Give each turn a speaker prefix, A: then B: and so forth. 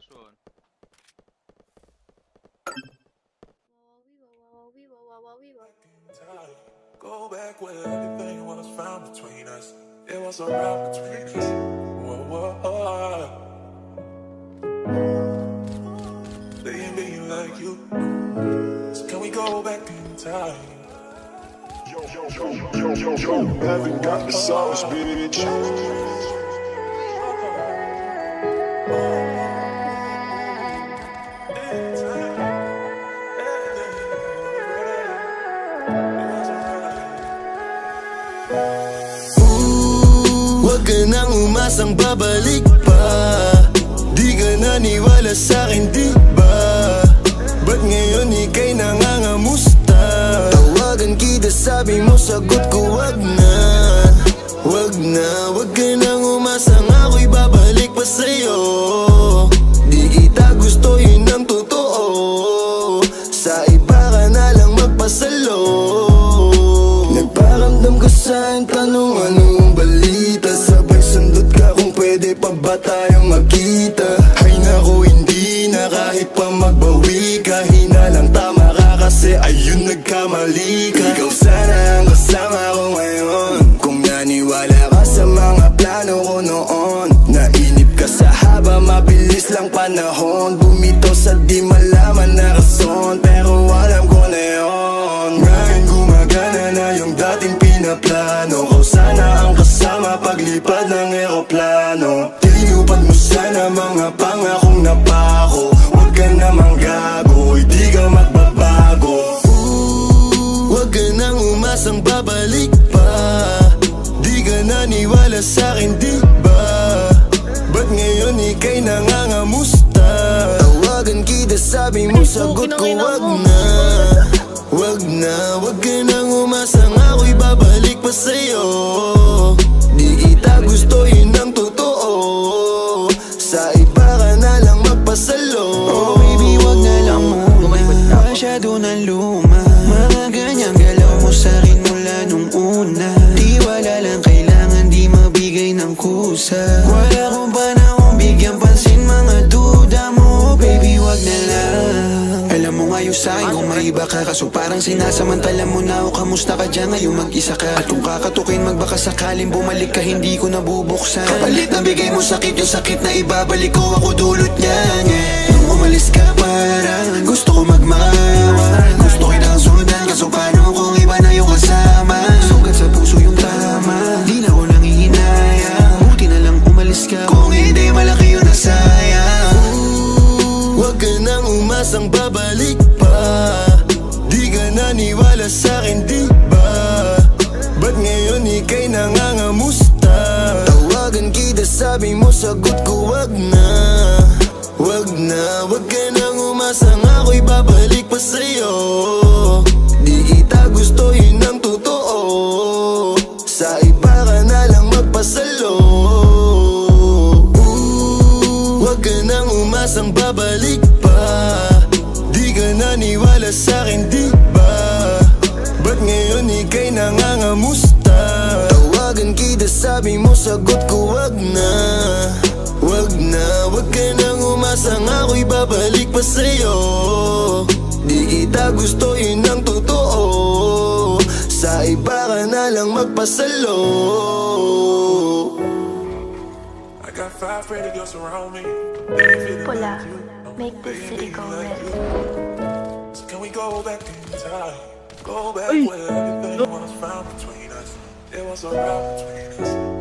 A: soon.
B: Go back where everything was found between us. It was a route between us. Whoa, whoa, whoa. They ain't being like you. So can we go back in time?
C: Yo, haven't got the sauce, bitch.
D: Huwag ka nang umasang babalik pa. Di ka naniwala sa'kin, di ba? Ba't ngayon ika'y nangangamusta? Tawagan kita, sabi mo, sagot ko wag na. Wag na, wag ka nang umasang ako'y babalik pa sa'yo. Di kita gusto, yun ang totoo. Sa iba ka na lang magpasalo. Nagparamdam ka sa'kin, tanong anong balita. Sabay sundot ka kung pwede pa ba tayong magkita. Ay nako, hindi na kahit pa magbawi ka. Hinalang tama ka kasi ayun nagkamali ka. Ikaw sana ang kasama ko ngayon. Kung naniwala ka sa mga plano ko noon. Nainip ka sa haba, mabilis lang panahon. Bumitaw sa di malaman na rason, pero alam ko na yun. Ngayon gumagana na yung dating pinaplano ko. Sana ang kasama paglipad ng eroplano. Tinupad mo sana mga pangakong napako. Huwag ka namang gago, hindi ka magbabago. Huwag ka nang umasang babalik pa. Di ka naniwala sa'kin, di ba? Ba't ngayon ika'y nangangamusta? Tawagan kita, sabi mo, sagot ko wag na. Wag na, wag ka nang umasang ako'y babalik pa sa'yo. Di kita gusto, yun ang totoo. Sa iba ka na lang magpasalo.
E: Oh baby, wag na lang muna. Masyado na luma. Mga ganyang galaw mo sa'kin mula nung una. Di wala lang kailangan, di mabigay ng kusa. Wala kong panahon bigyan pansin mga duda mo. Baby, wag na lang. Alam mo ngayon sa'kin kung may iba ka. Kaso parang sinasamantala mo na o kamusta ka dyan ngayon mag-isa ka. At kung kakatukin magbaka sakaling bumalik ka, hindi ko nabubuksan. Kapalit na bigay mo sakit, yung sakit na ibabalik ko, ako dulot niyan, yeah. Nung umalis ka parang gusto ko magmawan. Gusto kitang sundan, kaso paano kung iba na yung kasama? Sugat sa puso yung tama, di na ko nangihinayang. Buti na lang umalis ka, kung hindi malaki yun na sayang.
D: Huwag ka nang umasang babalik pa. Di ka naniwala sa'kin, di ba? Ba't ngayon ika'y nangangamusta? Tawagan kita, sabi mo, sagot ko wag na. Wag na, wag ka nang umasang ako'y babalik pa sa'yo. Di kita gusto, yun ang totoo. Sa iba ka na lang magpasalo. Huwag ka nang umasang babalik pa. Di ka naniwala sa'kin, di ba? Ba't ngayon ika'y nangangamusta? Tawagan kita, sabi mo, sagot ko wag na. Wag na, wag ka nang umasang ako'y babalik pa sa'yo. Di kita gusto, yun ang totoo. Sa iba ka na lang magpasalo.
B: I got 5 pretty girls around me.
F: Pula, make the city go red.
B: So can we go back in time? Go back where everything was found between us. It was a route between us.